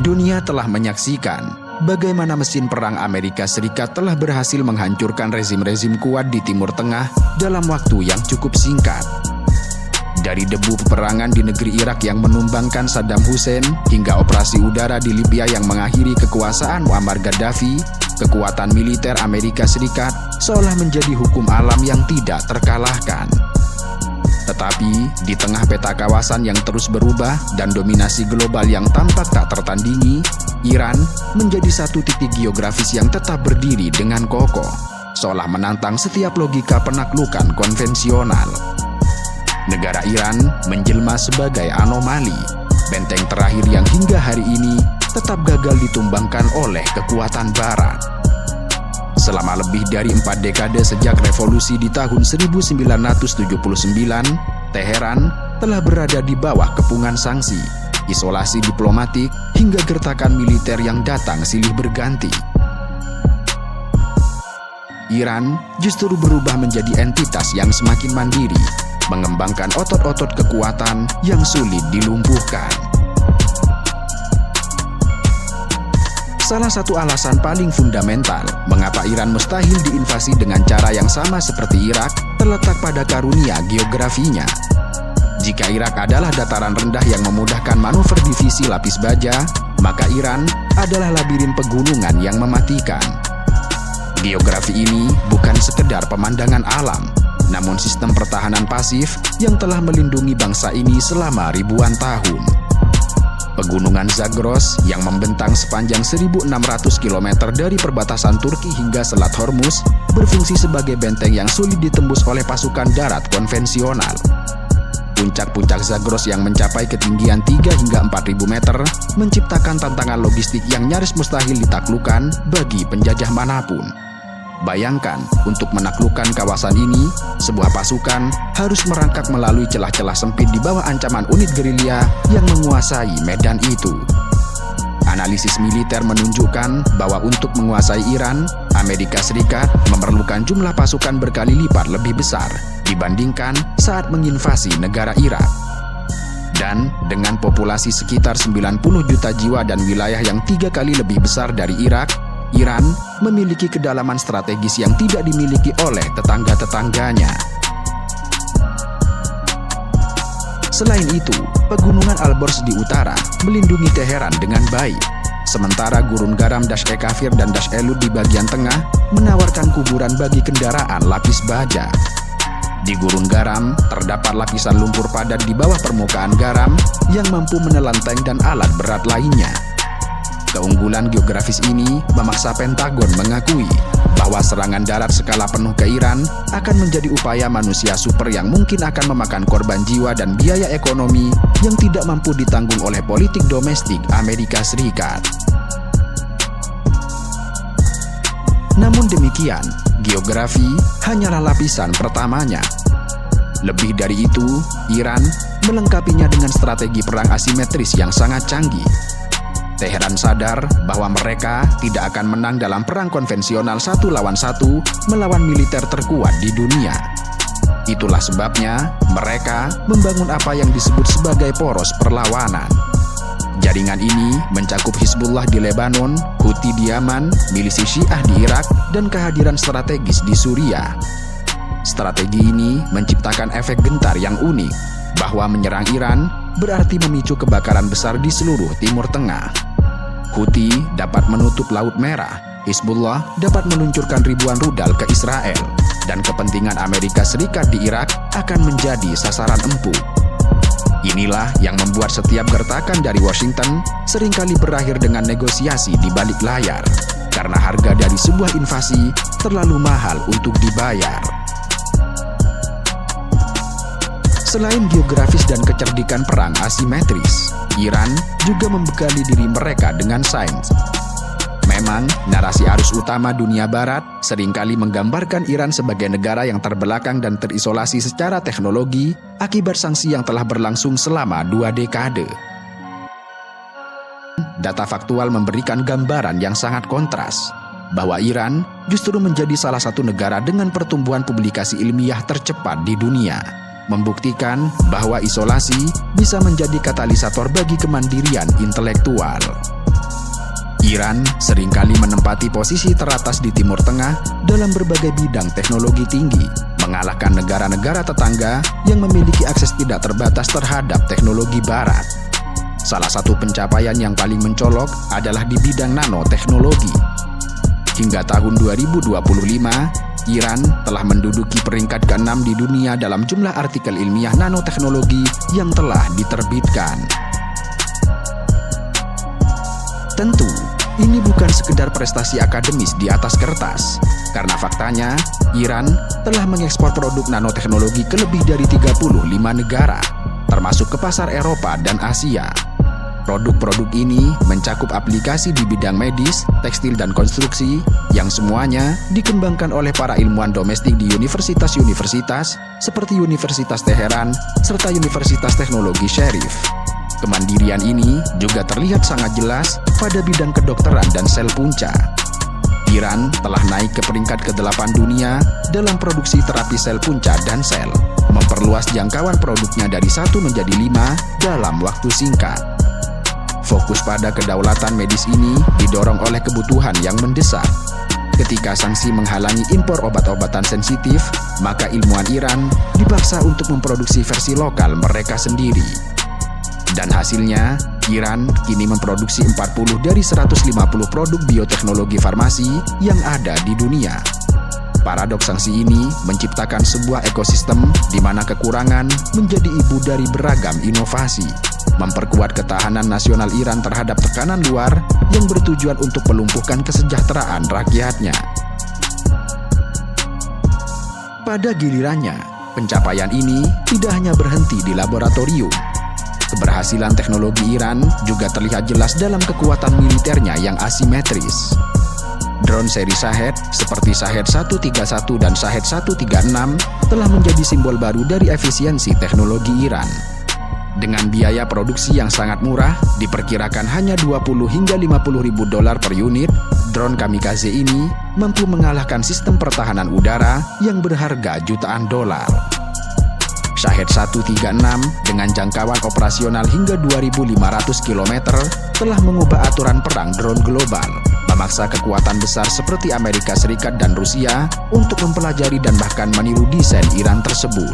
Dunia telah menyaksikan bagaimana mesin perang Amerika Serikat telah berhasil menghancurkan rezim-rezim kuat di Timur Tengah dalam waktu yang cukup singkat. Dari debu peperangan di negeri Irak yang menumbangkan Saddam Hussein hingga operasi udara di Libya yang mengakhiri kekuasaan Muammar Gaddafi, kekuatan militer Amerika Serikat seolah menjadi hukum alam yang tidak terkalahkan. Tetapi, di tengah peta kawasan yang terus berubah dan dominasi global yang tampak tak tertandingi, Iran menjadi satu titik geografis yang tetap berdiri dengan kokoh, seolah menantang setiap logika penaklukan konvensional. Negara Iran menjelma sebagai anomali, benteng terakhir yang hingga hari ini tetap gagal ditumbangkan oleh kekuatan Barat. Selama lebih dari 4 dekade sejak revolusi di tahun 1979, Teheran telah berada di bawah kepungan sanksi, isolasi diplomatik, hingga gertakan militer yang datang silih berganti. Iran justru berubah menjadi entitas yang semakin mandiri, mengembangkan otot-otot kekuatan yang sulit dilumpuhkan. Salah satu alasan paling fundamental mengapa Iran mustahil diinvasi dengan cara yang sama seperti Irak terletak pada karunia geografinya. Jika Irak adalah dataran rendah yang memudahkan manuver divisi lapis baja, maka Iran adalah labirin pegunungan yang mematikan. Geografi ini bukan sekedar pemandangan alam, namun sistem pertahanan pasif yang telah melindungi bangsa ini selama ribuan tahun. Pegunungan Zagros yang membentang sepanjang 1.600 km dari perbatasan Turki hingga Selat Hormuz berfungsi sebagai benteng yang sulit ditembus oleh pasukan darat konvensional. Puncak-puncak Zagros yang mencapai ketinggian 3 hingga 4.000 meter menciptakan tantangan logistik yang nyaris mustahil ditaklukkan bagi penjajah manapun. Bayangkan, untuk menaklukkan kawasan ini, sebuah pasukan harus merangkak melalui celah-celah sempit di bawah ancaman unit gerilya yang menguasai medan itu. Analisis militer menunjukkan bahwa untuk menguasai Iran, Amerika Serikat memerlukan jumlah pasukan berkali lipat lebih besar dibandingkan saat menginvasi negara Irak. Dan dengan populasi sekitar 90 juta jiwa dan wilayah yang 3 kali lebih besar dari Irak, Iran memiliki kedalaman strategis yang tidak dimiliki oleh tetangga-tetangganya. Selain itu, pegunungan Alborz di utara melindungi Teheran dengan baik, sementara gurun garam Dasht-e Kafir dan Dasht-e Lut di bagian tengah menawarkan kuburan bagi kendaraan lapis baja. Di gurun garam terdapat lapisan lumpur padat di bawah permukaan garam yang mampu menelan tank dan alat berat lainnya. Keunggulan geografis ini memaksa Pentagon mengakui bahwa serangan darat skala penuh ke Iran akan menjadi upaya manusia super yang mungkin akan memakan korban jiwa dan biaya ekonomi yang tidak mampu ditanggung oleh politik domestik Amerika Serikat. Namun demikian, geografi hanyalah lapisan pertamanya. Lebih dari itu, Iran melengkapinya dengan strategi perang asimetris yang sangat canggih. Teheran sadar bahwa mereka tidak akan menang dalam perang konvensional 1 lawan 1 melawan militer terkuat di dunia. Itulah sebabnya mereka membangun apa yang disebut sebagai poros perlawanan. Jaringan ini mencakup Hizbullah di Lebanon, Houthi di Yaman, milisi Syiah di Irak, dan kehadiran strategis di Suriah. Strategi ini menciptakan efek gentar yang unik, bahwa menyerang Iran berarti memicu kebakaran besar di seluruh Timur Tengah. Houthi dapat menutup Laut Merah, Hizbullah dapat meluncurkan ribuan rudal ke Israel, dan kepentingan Amerika Serikat di Irak akan menjadi sasaran empuk. Inilah yang membuat setiap gertakan dari Washington seringkali berakhir dengan negosiasi di balik layar, karena harga dari sebuah invasi terlalu mahal untuk dibayar. Selain geografis dan kecerdikan perang asimetris, Iran juga membekali diri mereka dengan sains. Memang, narasi arus utama dunia barat seringkali menggambarkan Iran sebagai negara yang terbelakang dan terisolasi secara teknologi akibat sanksi yang telah berlangsung selama 2 dekade. Data faktual memberikan gambaran yang sangat kontras, bahwa Iran justru menjadi salah satu negara dengan pertumbuhan publikasi ilmiah tercepat di dunia, membuktikan bahwa isolasi bisa menjadi katalisator bagi kemandirian intelektual. Iran seringkali menempati posisi teratas di Timur Tengah dalam berbagai bidang teknologi tinggi, mengalahkan negara-negara tetangga yang memiliki akses tidak terbatas terhadap teknologi barat. Salah satu pencapaian yang paling mencolok adalah di bidang nanoteknologi. Hingga tahun 2025, Iran telah menduduki peringkat ke-6 di dunia dalam jumlah artikel ilmiah nanoteknologi yang telah diterbitkan. Tentu, ini bukan sekedar prestasi akademis di atas kertas, karena faktanya, Iran telah mengekspor produk nanoteknologi ke lebih dari 35 negara, termasuk ke pasar Eropa dan Asia. Produk-produk ini mencakup aplikasi di bidang medis, tekstil, dan konstruksi yang semuanya dikembangkan oleh para ilmuwan domestik di universitas-universitas seperti Universitas Teheran serta Universitas Teknologi Sharif. Kemandirian ini juga terlihat sangat jelas pada bidang kedokteran dan sel punca. Iran telah naik ke peringkat ke-8 dunia dalam produksi terapi sel punca dan sel, memperluas jangkauan produknya dari 1 menjadi 5 dalam waktu singkat. Fokus pada kedaulatan medis ini didorong oleh kebutuhan yang mendesak. Ketika sanksi menghalangi impor obat-obatan sensitif, maka ilmuwan Iran dipaksa untuk memproduksi versi lokal mereka sendiri. Dan hasilnya, Iran kini memproduksi 40 dari 150 produk bioteknologi farmasi yang ada di dunia. Paradoks sanksi ini menciptakan sebuah ekosistem di mana kekurangan menjadi ibu dari beragam inovasi, memperkuat ketahanan nasional Iran terhadap tekanan luar yang bertujuan untuk melumpuhkan kesejahteraan rakyatnya. Pada gilirannya, pencapaian ini tidak hanya berhenti di laboratorium. Keberhasilan teknologi Iran juga terlihat jelas dalam kekuatan militernya yang asimetris. Drone seri Shahed seperti Shahed 131 dan Shahed 136 telah menjadi simbol baru dari efisiensi teknologi Iran. Dengan biaya produksi yang sangat murah, diperkirakan hanya 20 hingga 50 ribu dolar per unit, drone kamikaze ini mampu mengalahkan sistem pertahanan udara yang berharga jutaan dolar. Shahed 136 dengan jangkauan operasional hingga 2.500 km telah mengubah aturan perang drone global, memaksa kekuatan besar seperti Amerika Serikat dan Rusia untuk mempelajari dan bahkan meniru desain Iran tersebut.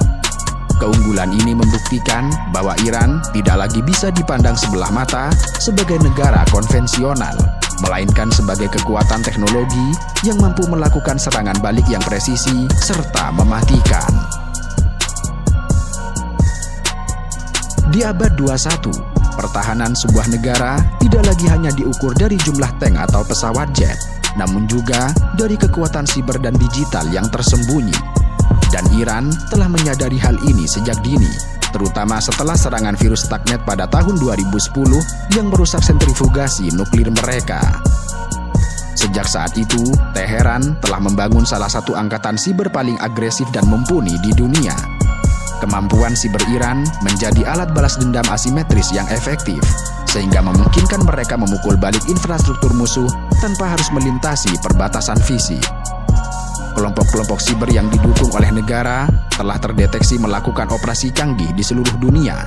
Keunggulan ini membuktikan bahwa Iran tidak lagi bisa dipandang sebelah mata sebagai negara konvensional, melainkan sebagai kekuatan teknologi yang mampu melakukan serangan balik yang presisi serta mematikan. Di abad 21, pertahanan sebuah negara tidak lagi hanya diukur dari jumlah tank atau pesawat jet, namun juga dari kekuatan siber dan digital yang tersembunyi. Dan Iran telah menyadari hal ini sejak dini, terutama setelah serangan virus Stuxnet pada tahun 2010 yang merusak sentrifugasi nuklir mereka. Sejak saat itu, Teheran telah membangun salah satu angkatan siber paling agresif dan mumpuni di dunia. Kemampuan siber Iran menjadi alat balas dendam asimetris yang efektif, sehingga memungkinkan mereka memukul balik infrastruktur musuh tanpa harus melintasi perbatasan fisik. Kelompok-kelompok siber yang didukung oleh negara telah terdeteksi melakukan operasi canggih di seluruh dunia.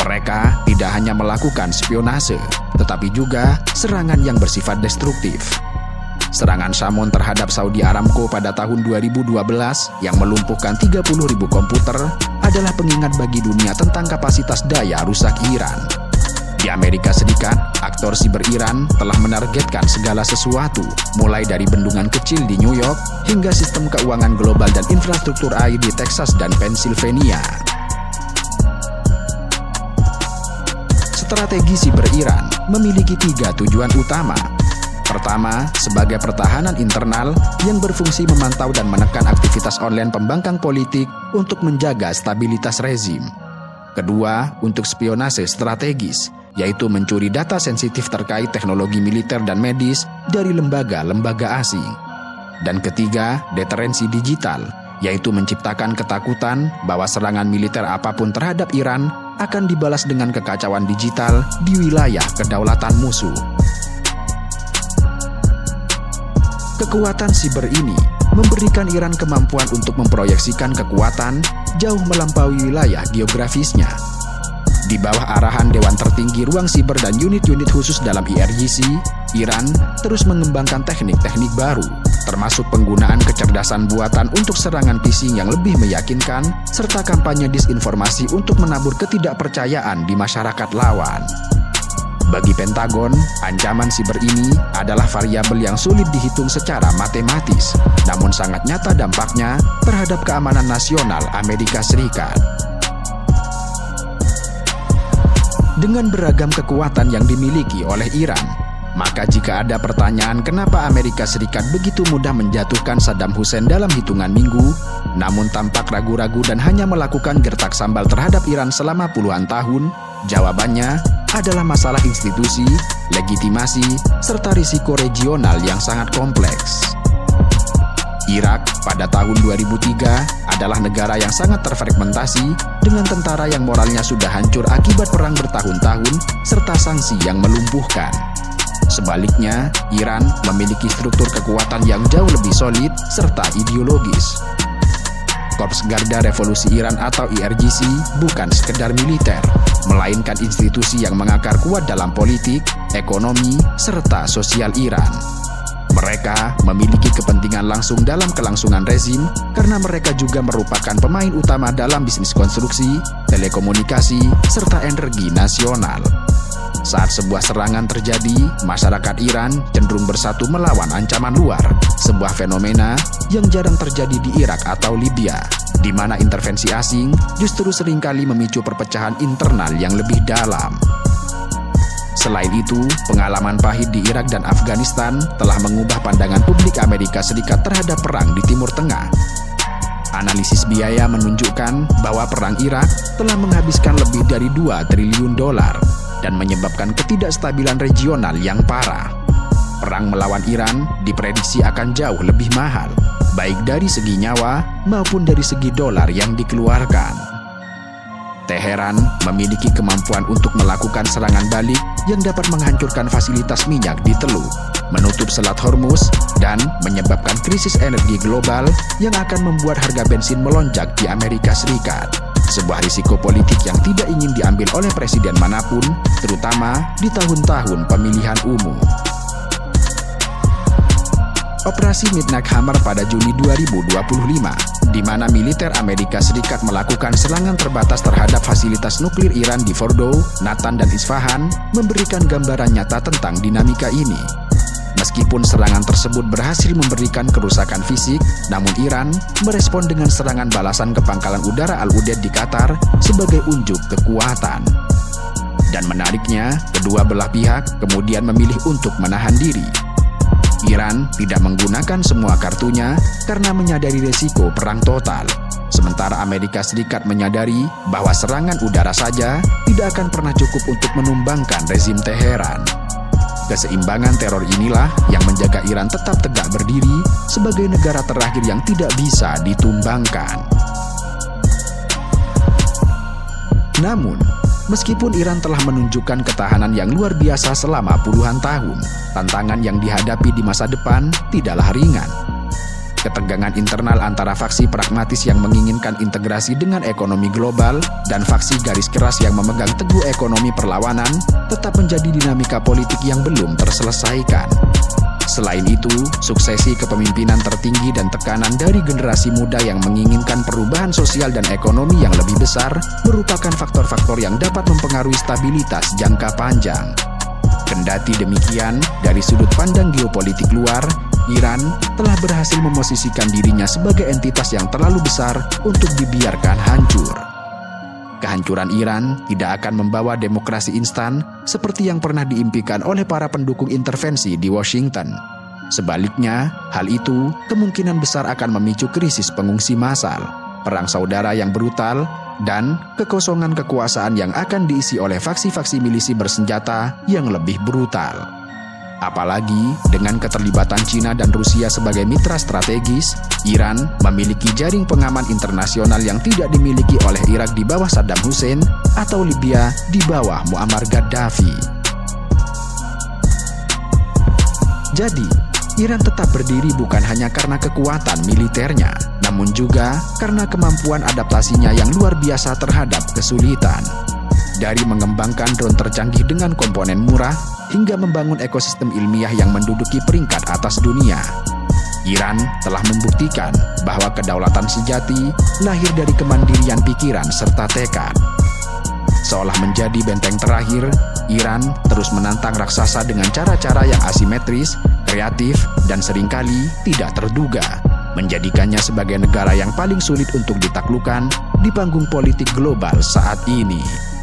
Mereka tidak hanya melakukan spionase, tetapi juga serangan yang bersifat destruktif. Serangan Shamon terhadap Saudi Aramco pada tahun 2012 yang melumpuhkan 30.000 komputer adalah pengingat bagi dunia tentang kapasitas daya rusak Iran. Di Amerika Serikat, aktor siber Iran telah menargetkan segala sesuatu, mulai dari bendungan kecil di New York hingga sistem keuangan global dan infrastruktur air di Texas dan Pennsylvania. Strategi siber Iran memiliki 3 tujuan utama. Pertama, sebagai pertahanan internal yang berfungsi memantau dan menekan aktivitas online pembangkang politik untuk menjaga stabilitas rezim. Kedua, untuk spionase strategis, yaitu mencuri data sensitif terkait teknologi militer dan medis dari lembaga-lembaga asing. Dan ketiga, deterensi digital, yaitu menciptakan ketakutan bahwa serangan militer apapun terhadap Iran akan dibalas dengan kekacauan digital di wilayah kedaulatan musuh. Kekuatan siber ini memberikan Iran kemampuan untuk memproyeksikan kekuatan jauh melampaui wilayah geografisnya. Di bawah arahan Dewan Tertinggi Ruang Siber dan unit-unit khusus dalam IRGC, Iran terus mengembangkan teknik-teknik baru, termasuk penggunaan kecerdasan buatan untuk serangan phishing yang lebih meyakinkan, serta kampanye disinformasi untuk menabur ketidakpercayaan di masyarakat lawan. Bagi Pentagon, ancaman siber ini adalah variabel yang sulit dihitung secara matematis, namun sangat nyata dampaknya terhadap keamanan nasional Amerika Serikat. Dengan beragam kekuatan yang dimiliki oleh Iran, maka jika ada pertanyaan kenapa Amerika Serikat begitu mudah menjatuhkan Saddam Hussein dalam hitungan minggu, namun tampak ragu-ragu dan hanya melakukan gertak sambal terhadap Iran selama puluhan tahun, jawabannya adalah masalah institusi, legitimasi, serta risiko regional yang sangat kompleks. Irak pada tahun 2003 adalah negara yang sangat terfragmentasi dengan tentara yang moralnya sudah hancur akibat perang bertahun-tahun serta sanksi yang melumpuhkan. Sebaliknya, Iran memiliki struktur kekuatan yang jauh lebih solid serta ideologis. Korps Garda Revolusi Iran atau IRGC bukan sekedar militer, melainkan institusi yang mengakar kuat dalam politik, ekonomi, serta sosial Iran. Mereka memiliki kepentingan langsung dalam kelangsungan rezim karena mereka juga merupakan pemain utama dalam bisnis konstruksi, telekomunikasi, serta energi nasional. Saat sebuah serangan terjadi, masyarakat Iran cenderung bersatu melawan ancaman luar, sebuah fenomena yang jarang terjadi di Irak atau Libya, di mana intervensi asing justru seringkali memicu perpecahan internal yang lebih dalam. Selain itu, pengalaman pahit di Irak dan Afghanistan telah mengubah pandangan publik Amerika Serikat terhadap perang di Timur Tengah. Analisis biaya menunjukkan bahwa perang Irak telah menghabiskan lebih dari 2 triliun dolar dan menyebabkan ketidakstabilan regional yang parah. Perang melawan Iran diprediksi akan jauh lebih mahal, baik dari segi nyawa maupun dari segi dolar yang dikeluarkan. Teheran memiliki kemampuan untuk melakukan serangan balik yang dapat menghancurkan fasilitas minyak di Teluk, menutup Selat Hormuz, dan menyebabkan krisis energi global yang akan membuat harga bensin melonjak di Amerika Serikat. Sebuah risiko politik yang tidak ingin diambil oleh presiden manapun, terutama di tahun-tahun pemilihan umum. Operasi Midnight Hammer pada Juli 2025, di mana militer Amerika Serikat melakukan serangan terbatas terhadap fasilitas nuklir Iran di Fordow, Natan, dan Isfahan, memberikan gambaran nyata tentang dinamika ini. Meskipun serangan tersebut berhasil memberikan kerusakan fisik, namun Iran merespon dengan serangan balasan ke pangkalan udara Al-Udeid di Qatar sebagai unjuk kekuatan. Dan menariknya, kedua belah pihak kemudian memilih untuk menahan diri. Iran tidak menggunakan semua kartunya karena menyadari resiko perang total. Sementara Amerika Serikat menyadari bahwa serangan udara saja tidak akan pernah cukup untuk menumbangkan rezim Teheran. Keseimbangan teror inilah yang menjaga Iran tetap tegak berdiri sebagai negara terakhir yang tidak bisa ditumbangkan. Namun, meskipun Iran telah menunjukkan ketahanan yang luar biasa selama puluhan tahun, tantangan yang dihadapi di masa depan tidaklah ringan. Ketegangan internal antara faksi pragmatis yang menginginkan integrasi dengan ekonomi global dan faksi garis keras yang memegang teguh ekonomi perlawanan tetap menjadi dinamika politik yang belum terselesaikan. Selain itu, suksesi kepemimpinan tertinggi dan tekanan dari generasi muda yang menginginkan perubahan sosial dan ekonomi yang lebih besar merupakan faktor-faktor yang dapat mempengaruhi stabilitas jangka panjang. Kendati demikian, dari sudut pandang geopolitik luar, Iran telah berhasil memosisikan dirinya sebagai entitas yang terlalu besar untuk dibiarkan hancur. Kehancuran Iran tidak akan membawa demokrasi instan seperti yang pernah diimpikan oleh para pendukung intervensi di Washington. Sebaliknya, hal itu kemungkinan besar akan memicu krisis pengungsi massal, perang saudara yang brutal, dan kekosongan kekuasaan yang akan diisi oleh faksi-faksi milisi bersenjata yang lebih brutal. Apalagi dengan keterlibatan Cina dan Rusia sebagai mitra strategis, Iran memiliki jaring pengaman internasional yang tidak dimiliki oleh Irak di bawah Saddam Hussein atau Libya di bawah Muammar Gaddafi. Jadi, Iran tetap berdiri bukan hanya karena kekuatan militernya, namun juga karena kemampuan adaptasinya yang luar biasa terhadap kesulitan. Dari mengembangkan drone tercanggih dengan komponen murah, hingga membangun ekosistem ilmiah yang menduduki peringkat atas dunia, Iran telah membuktikan bahwa kedaulatan sejati lahir dari kemandirian pikiran serta tekad. Seolah menjadi benteng terakhir, Iran terus menantang raksasa dengan cara-cara yang asimetris, kreatif, dan seringkali tidak terduga, menjadikannya sebagai negara yang paling sulit untuk ditaklukkan di panggung politik global saat ini.